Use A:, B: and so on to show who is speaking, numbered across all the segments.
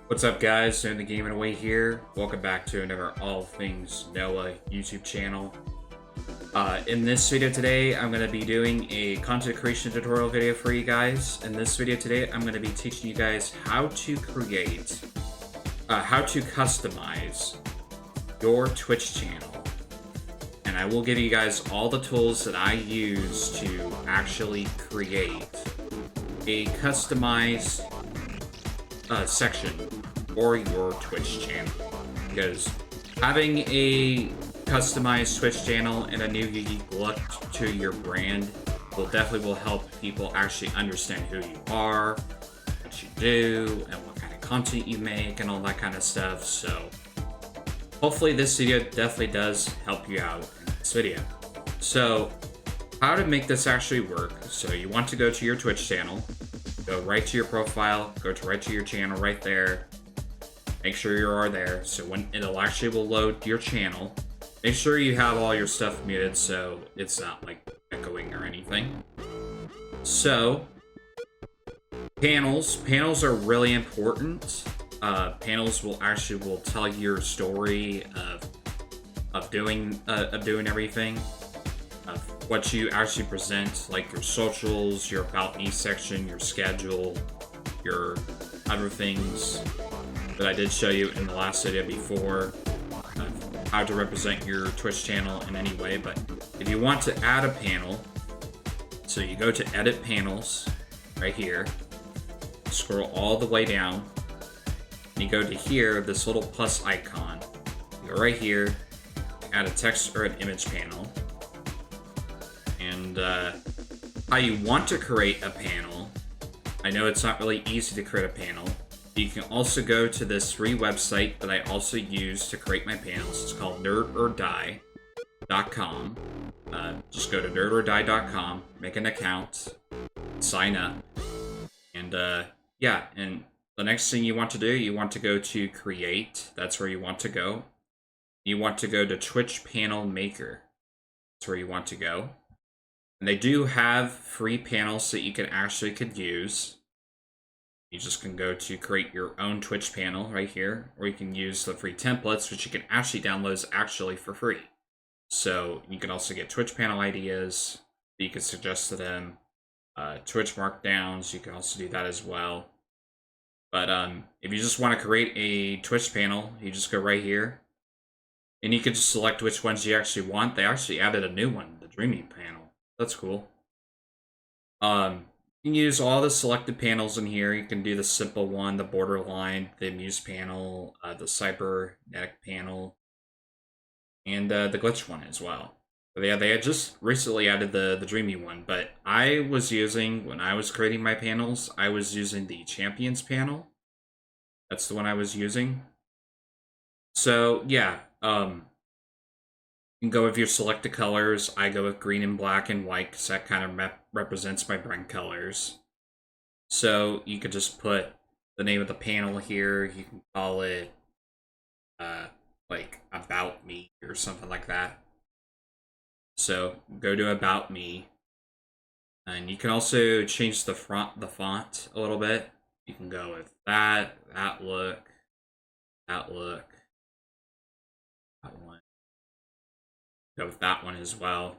A: What's up, guys? Doing the Gaming Away here. Welcome back to another All Things Noah YouTube channel. In this video today, I'm going to be doing a content creation tutorial video for you guys. In this video today, I'm going to be teaching you guys how to customize your Twitch channel. And I will give you guys all the tools that I use to actually create a customized section for your Twitch channel, because having a customized Twitch channel and a new unique look to your brand will help people actually understand who you are, what you do, and what kind of content you make, and all that kind of stuff. So hopefully this video definitely does help you out in this video. So how to make this actually work: so you want to go to your Twitch channel, go right to your profile, right to your channel right there. Make sure you are there, so when it'll load your channel. Make sure you have all your stuff muted so it's not like echoing or anything. So panels are really important. Panels will tell your story of doing everything, of what you actually present, like your socials, your About Me section, your schedule, your other things that I did show you in the last video before, how to represent your Twitch channel in any way. But if you want to add a panel, so you go to Edit Panels right here, scroll all the way down, and you go to here, this little plus icon. You go right here, add a text or an image panel. And how you want to create a panel, I know it's not really easy to create a panel. You can also go to this free website that I also use to create my panels. It's called nerdordie.com. Just go to nerdordie.com, make an account, sign up, and yeah. And the next thing you want to do, you want to go to Create. That's where you want to go. You want to go to Twitch Panel Maker. That's where you want to go. And they do have free panels that you could use. You just can go to create your own Twitch panel right here, or you can use the free templates, which you can actually download for free. So you can also get Twitch panel ideas that you can suggest to them, Twitch markdowns. You can also do that as well. But if you just want to create a Twitch panel, you just go right here, and you can just select which ones you actually want. They actually added a new one, the Dreaming panel. That's cool. You can use all the selected panels in here. You can do the simple one, the borderline, the Muse panel, the cybernetic panel, and the glitch one as well. But yeah, they had just recently added the dreamy one, but when I was creating my panels, I was using the champions panel. That's the one I was using. So yeah, you can go with your selected colors. I go with green and black and white because that kind of represents my brand colors. So you could just put the name of the panel here. You can call it like About Me or something like that. So go to About Me, and you can also change the font a little bit. You can go with that look, that one. Go with that one as well.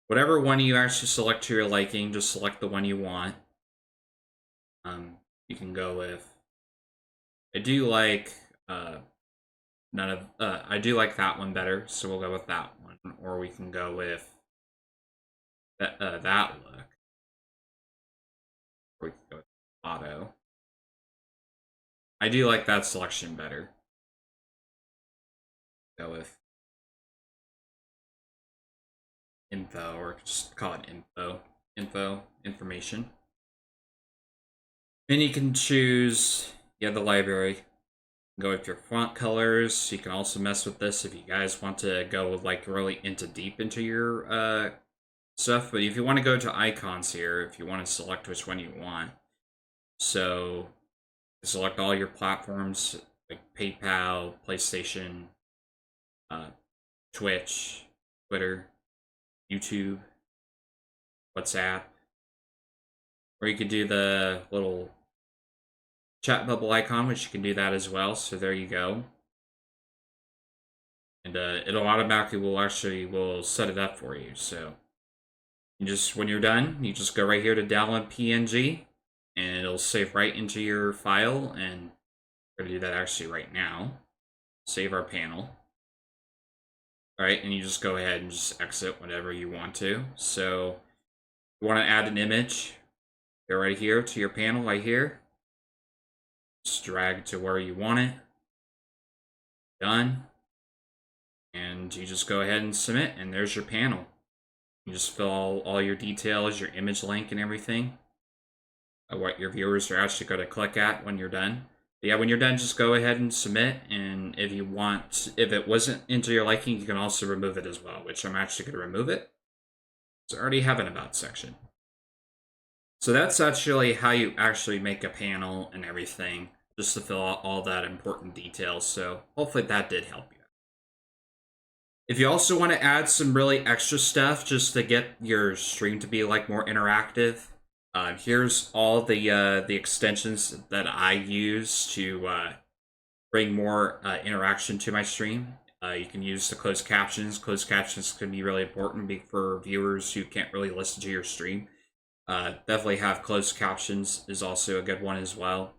A: Whatever one you actually select to your liking, just select the one you want. You can go with. I do like I do like that one better, so we'll go with that one. Or we can go with that look. Or we can go with auto. I do like that selection better. Go with info, or just call it information. Then you can choose, the library. Go with your font colors. You can also mess with this if you guys want to go like really deep into your stuff. But if you want to go to icons here, if you want to select which one you want, so select all your platforms like PayPal, PlayStation, Twitch, Twitter, YouTube, WhatsApp, or you could do the little chat bubble icon, which you can do that as well. So there you go. And it'll automatically will set it up for you. So you just, when you're done, you just go right here to download PNG, and it'll save right into your file. And we're gonna do that actually right now. Save our panel. All right, and you just go ahead and just exit whenever you want to. So you want to add an image, go right here to your panel right here. Just drag to where you want it. Done. And you just go ahead and submit, and there's your panel. You just fill all your details, your image link and everything. What your viewers are actually going to click at when you're done. But yeah, when you're done, just go ahead and submit. And if you want, if it wasn't into your liking, you can also remove it as well, which I'm actually going to remove it. So I already have an about section. So that's actually how you actually make a panel and everything, just to fill out all that important details. So hopefully that did help you. If you also want to add some really extra stuff just to get your stream to be like more interactive, here's all the extensions that I use to bring more interaction to my stream. You can use the closed captions. Closed captions can be really important for viewers who can't really listen to your stream. Definitely have closed captions is also a good one as well.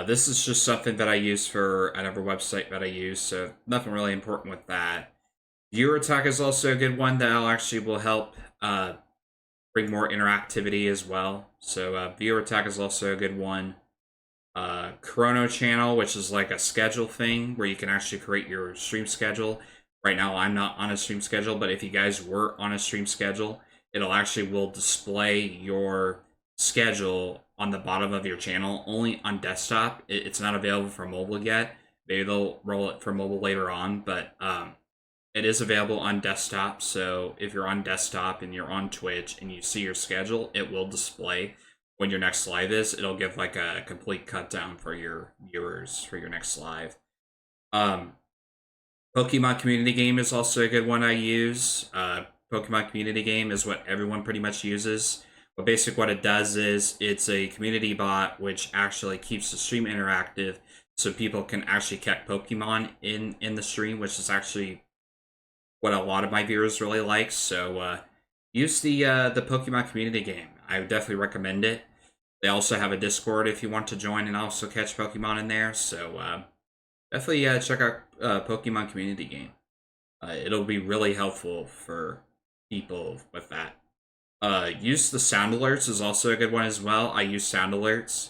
A: This is just something that I use for another website that I use, so nothing really important with that. Viewer attack is also a good one that actually will help bring more interactivity as well. So viewer attack is also a good one. Chrono channel, which is like a schedule thing where you can actually create your stream schedule. Right now I'm not on a stream schedule, but if you guys were on a stream schedule, it'll actually will display your schedule on the bottom of your channel only on desktop. It's not available for mobile yet. Maybe they'll roll it for mobile later on, but it is available on desktop. So if you're on desktop and you're on Twitch and you see your schedule, it will display when your next live is. It'll give like a complete cut down for your viewers for your next live. Pokemon Community Game is also a good one I use. Pokemon Community Game is what everyone pretty much uses. But basically what it does is it's a community bot which actually keeps the stream interactive so people can actually catch Pokemon in the stream, which is actually what a lot of my viewers really like. So use the Pokemon Community Game. I would definitely recommend it. They also have a Discord if you want to join and also catch Pokemon in there. So definitely check out Pokemon Community Game. It'll be really helpful for people with that. Use the sound alerts is also a good one as well. I use sound alerts.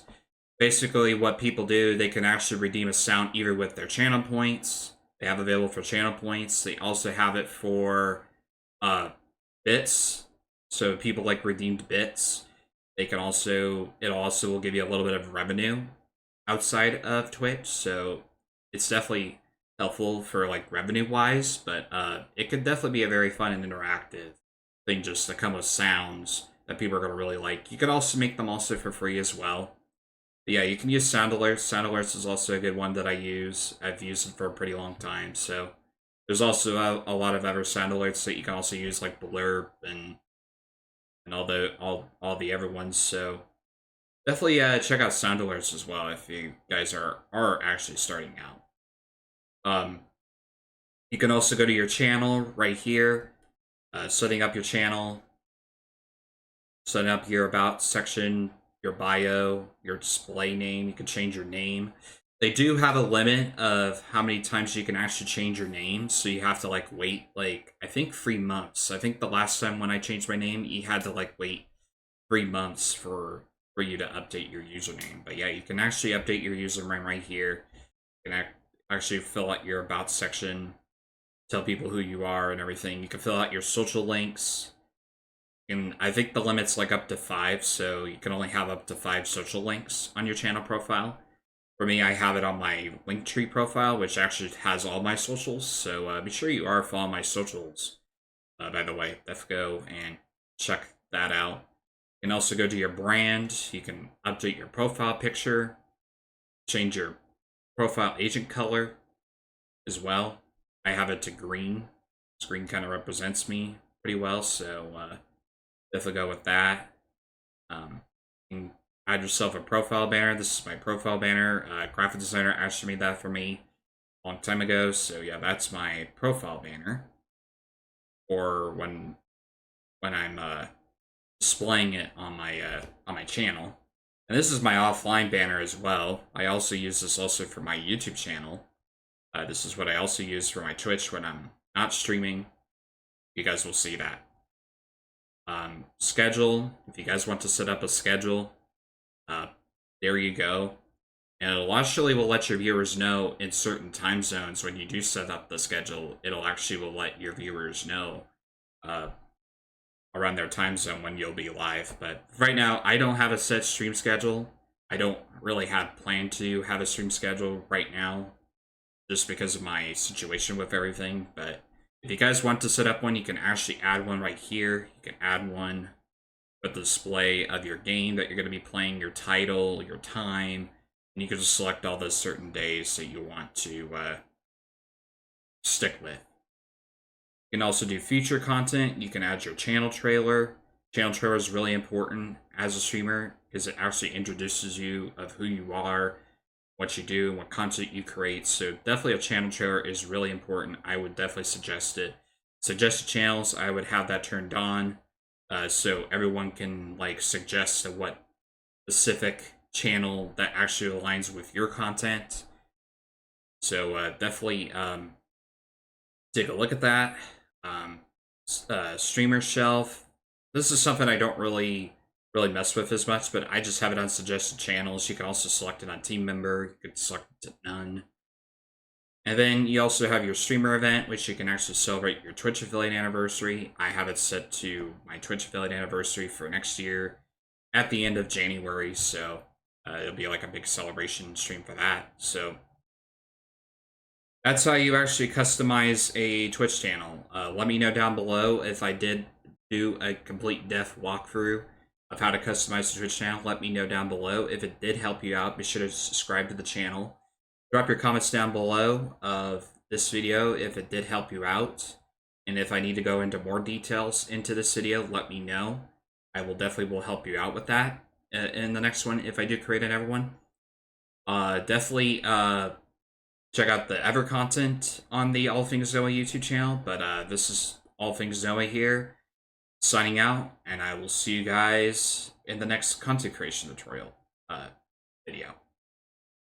A: Basically what people do, they can actually redeem a sound either with their channel points. They have available for channel points. They also have it for bits. So people like redeemed bits. They can also, it also will give you a little bit of revenue outside of Twitch. So it's definitely helpful for like revenue wise, but it could definitely be a very fun and interactive thing just to come with sounds that people are going to really like. You could also make them also for free as well. But yeah, you can use sound alerts. Sound alerts is also a good one that I use. I've used it for a pretty long time. So there's also a lot of other sound alerts that you can also use, like Blurb and all the other ones. So definitely check out sound alerts as well if you guys are actually starting out. You can also go to your channel right here, setting up your channel, setting up your about section, your bio, your display name. You can change your name. They do have a limit of how many times you can actually change your name, so you have to like wait like I think 3 months. I think the last time when I changed my name, you had to like wait 3 months for you to update your username. But yeah, you can actually update your username right here. You can actually fill out your about section, tell people who you are and everything. You can fill out your social links. And I think the limit's like up to 5, so you can only have up to 5 social links on your channel profile. For me, I have it on my Linktree profile, which actually has all my socials, so be sure you are following my socials. By the way, definitely go and check that out. You can also go to your brand. You can update your profile picture, change your profile agent color as well. I have it to green. This green kind of represents me pretty well, so definitely go with that. You can add yourself a profile banner. This is my profile banner. Graphic designer actually made that for me a long time ago. So yeah, that's my profile banner. Or when I'm displaying it on my channel. And this is my offline banner as well. I also use this also for my YouTube channel. This is what I also use for my Twitch when I'm not streaming. You guys will see that. Schedule. If you guys want to set up a schedule, there you go. And it actually will let your viewers know in certain time zones when you do set up the schedule. It'll actually will let your viewers know around their time zone when you'll be live. But right now, I don't have a set stream schedule. I don't really have planned to have a stream schedule right now, just because of my situation with everything. But if you guys want to set up one, you can actually add one right here. You can add one with the display of your game that you're going to be playing, your title, your time, and you can just select all those certain days that you want to stick with. You can also do feature content. You can add your channel trailer. Channel trailer is really important as a streamer because it actually introduces you of who you are, what you do, and what content you create. So definitely a channel trailer is really important. I would definitely suggest it. Suggested channels, I would have that turned on so everyone can like suggest what specific channel that actually aligns with your content. So definitely take a look at that. Streamer shelf. This is something I don't really mess with as much, but I just have it on suggested channels. You can also select it on team member. You can select it to none. And then you also have your streamer event, which you can actually celebrate your Twitch affiliate anniversary. I have it set to my Twitch affiliate anniversary for next year at the end of January, so it'll be like a big celebration stream for that. So that's how you actually customize a Twitch channel. Let me know down below if I did do a complete depth walkthrough of how to customize the Twitch channel. Let me know down below. If it did help you out, be sure to subscribe to the channel. Drop your comments down below of this video if it did help you out. And if I need to go into more details into this video, let me know. I will definitely help you out with that in the next one if I do create another one. Definitely check out the Ever content on the All Things Zoe YouTube channel. But this is All Things Zoe here, signing out, and I will see you guys in the next content creation tutorial video.